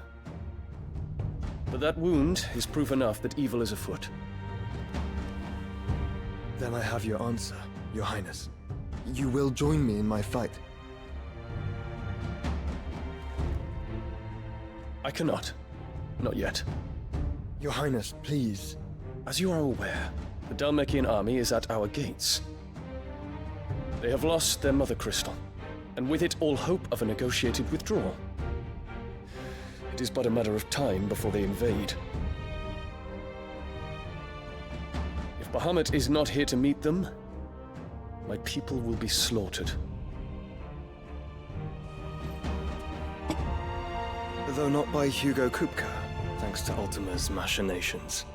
But that wound is proof enough that evil is afoot. Then I have your answer, Your Highness. You will join me in my fight. I cannot. Not yet. Your Highness, please. As you are aware, the Dhalmekian army is at our gates. They have lost their mother crystal, and with it all hope of a negotiated withdrawal. It is but a matter of time before they invade. If Bahamut is not here to meet them, my people will be slaughtered. Though not by Hugo Kupka, thanks to Ultima's machinations.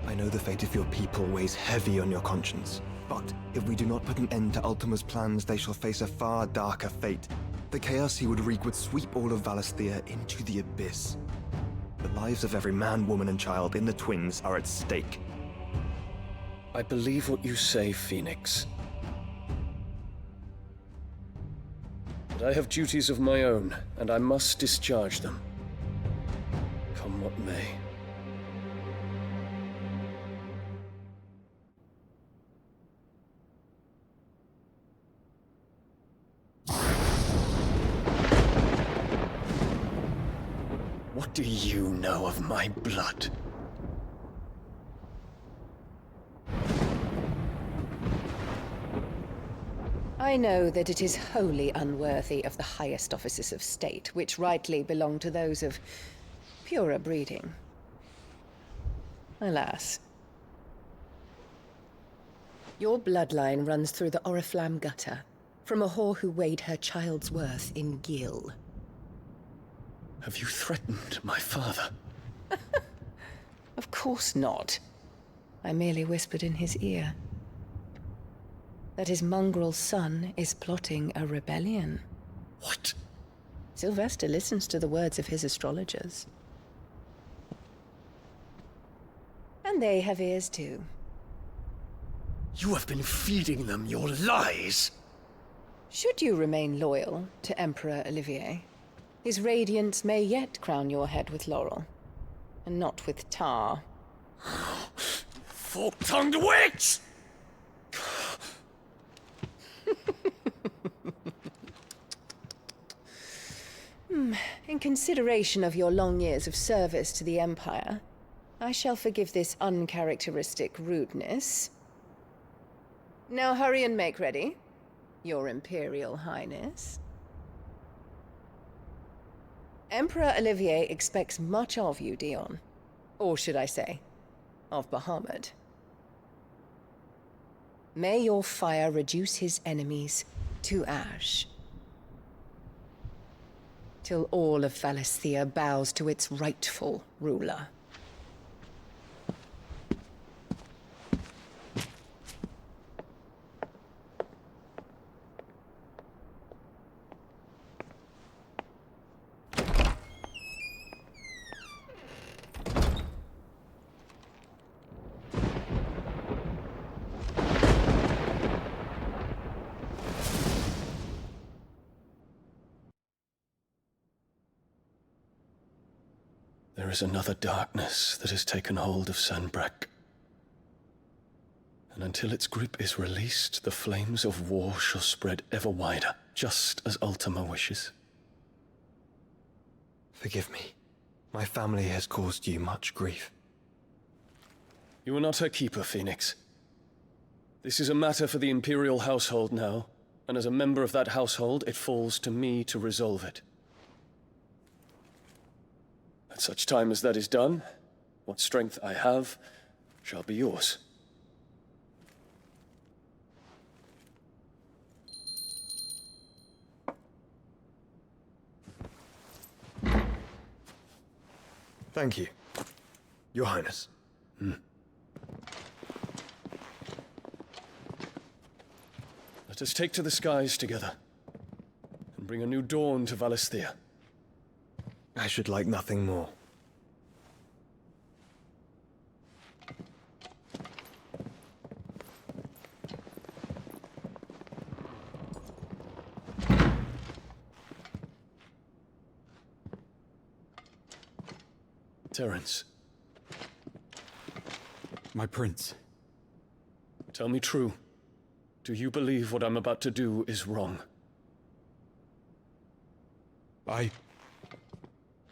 I know the fate of your people weighs heavy on your conscience, but if we do not put an end to Ultima's plans, they shall face a far darker fate. The chaos he would wreak would sweep all of Valisthea into the abyss. The lives of every man, woman, and child in the Twins are at stake. I believe what you say, Phoenix. But I have duties of my own, and I must discharge them. Come what may. What do you know of my blood? I know that it is wholly unworthy of the highest offices of state, which rightly belong to those of purer breeding. Alas. Your bloodline runs through the Oriflamme gutter, from a whore who weighed her child's worth in gil. Have you threatened my father? Of course not. I merely whispered in his ear that his mongrel son is plotting a rebellion. What? Sylvester listens to the words of his astrologers. And they have ears too. You have been feeding them your lies! Should you remain loyal to Emperor Olivier, his radiance may yet crown your head with laurel, and not with tar. Fork-tongued witch! In consideration of your long years of service to the Empire, I shall forgive this uncharacteristic rudeness. Now hurry and make ready, Your Imperial Highness. Emperor Olivier expects much of you, Dion. Or should I say, of Bahamut. May your fire reduce his enemies to ash, till all of Valisthea bows to its rightful ruler. There is another darkness that has taken hold of Sanbreque. And until its grip is released, the flames of war shall spread ever wider, just as Ultima wishes. Forgive me. My family has caused you much grief. You are not her keeper, Phoenix. This is a matter for the Imperial household now, and as a member of that household, it falls to me to resolve it. At such time as that is done, what strength I have shall be yours. Thank you, Your Highness. Let us take to the skies together, and bring a new dawn to Valisthea. I should like nothing more. Terence, My prince. tell me true. Do you believe what I'm about to do is wrong?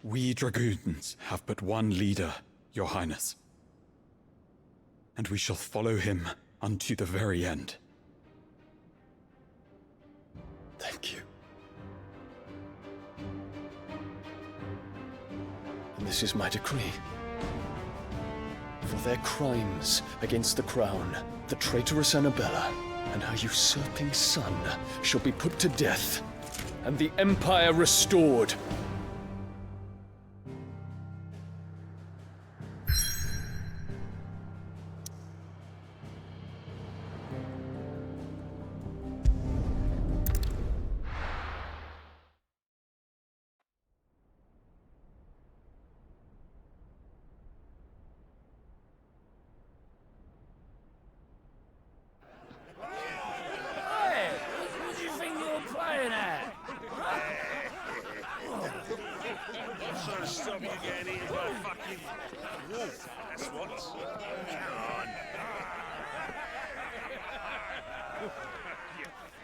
We dragoons have but one leader, Your Highness. And we shall follow him unto the very end. Thank you. And this is my decree. For their crimes against the crown, the traitorous Annabella and her usurping son shall be put to death, and the Empire restored. Stop you getting eaten by a fucking wolf, that's what. Come on.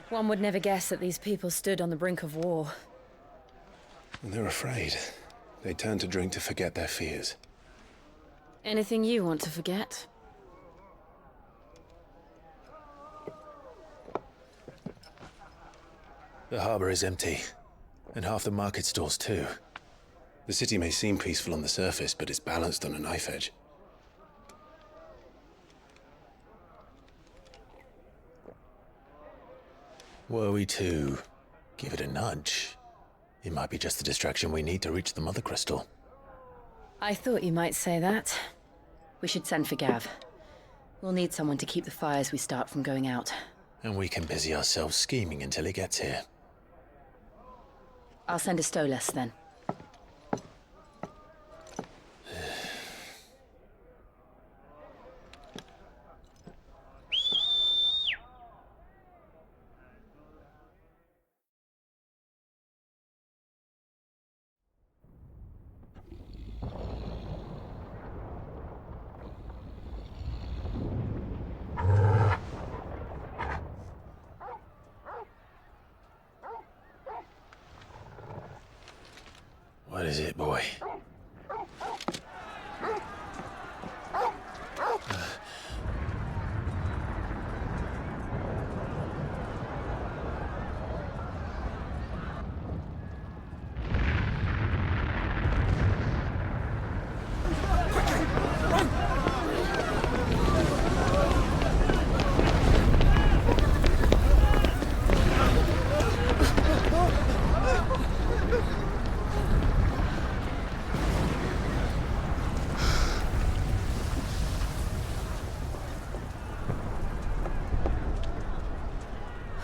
One would never guess that these people stood on the brink of war. They're afraid. They turn to drink to forget their fears. Anything you want to forget? The harbor is empty, and half the market stalls too. The city may seem peaceful on the surface, but it's balanced on a knife edge. Were we to give it a nudge, it might be just the distraction we need to reach the Mother Crystal. I thought you might say that. We should send for Gav. We'll need someone to keep the fires we start from going out. And we can busy ourselves scheming until he gets here. I'll send a Stolas then. What is it, boy?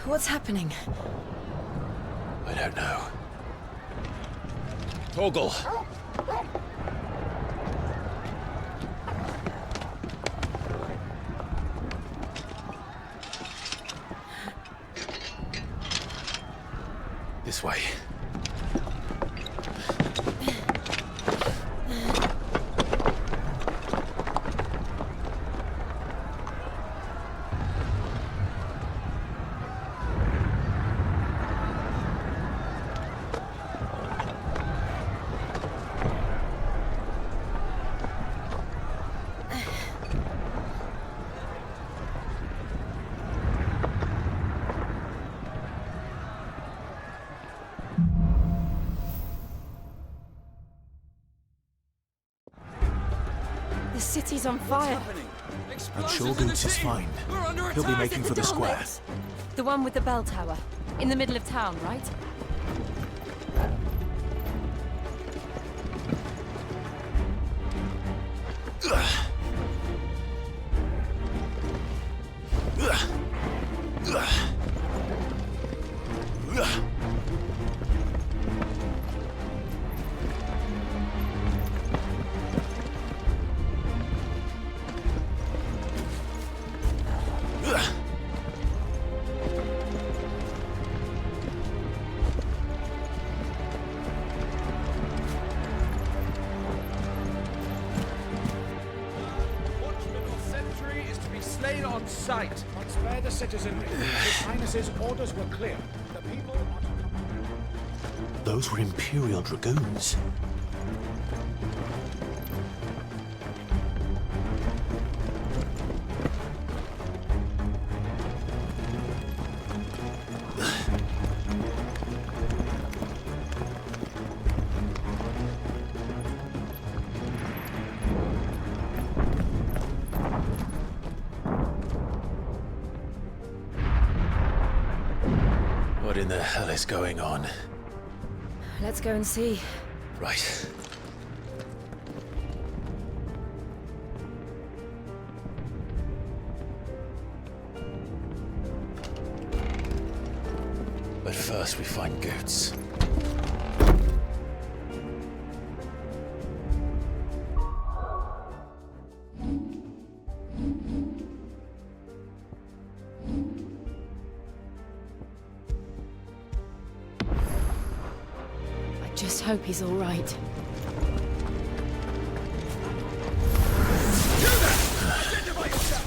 What's happening? I don't know. Torgal! This way. The city's on fire. I'm sure Boots is fine. He'll be making for the square. The one with the bell tower. In the middle of town, right? Enemy on sight. Not spare the citizenry. His Highness's orders were clear. The people are to come. Those were Imperial Dragoons. What in the hell is going on? Let's go and see. Right. But first we find Goots. Just hope he's all right.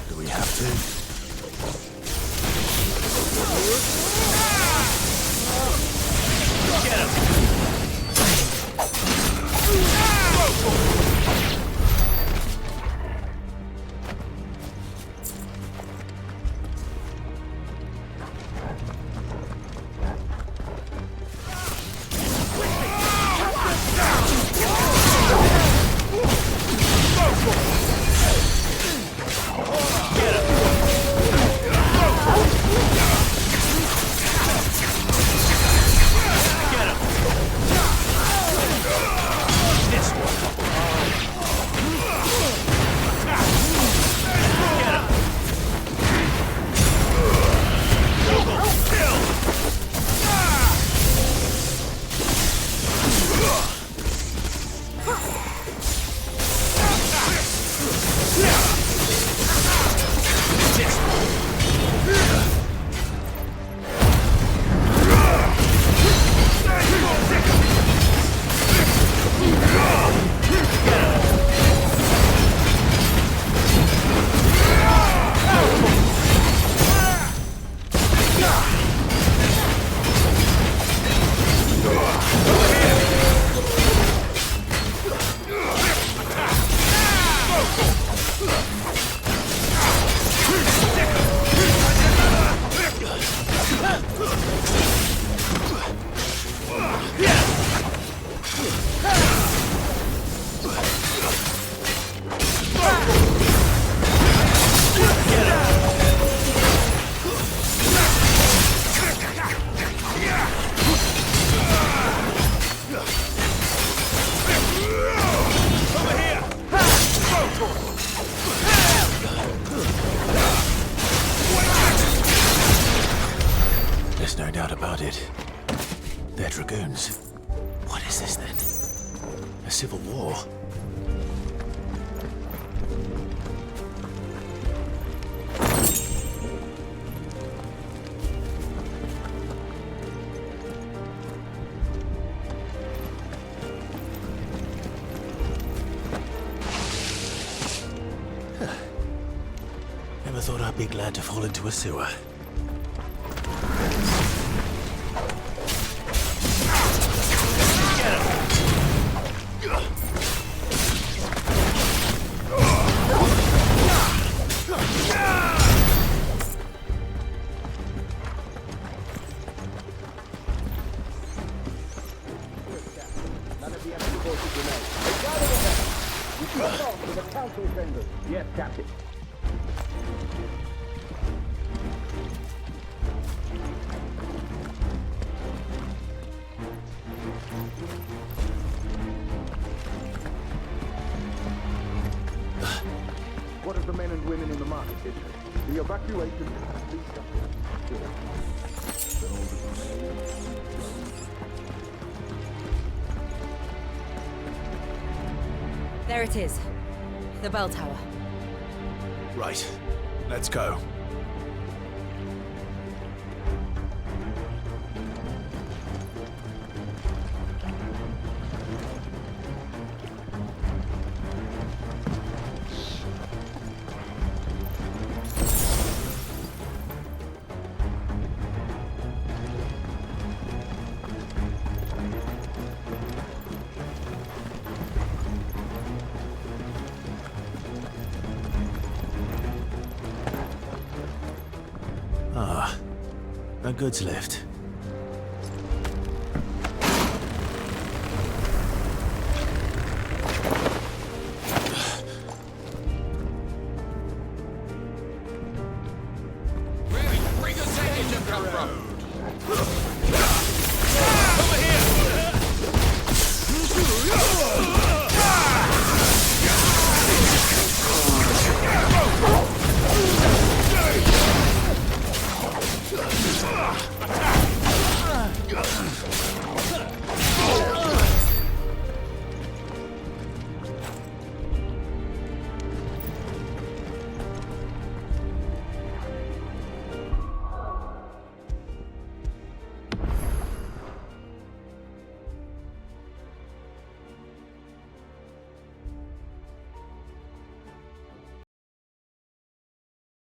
Do we have to? Get him! There's no doubt about it. They're Dragoons. What is this then? A civil war? Never thought I'd be glad to fall into a sewer. Yes, Captain. What of the men and women in the market district? The evacuation has been There it is. The bell tower. Right. Let's go. A goods lift.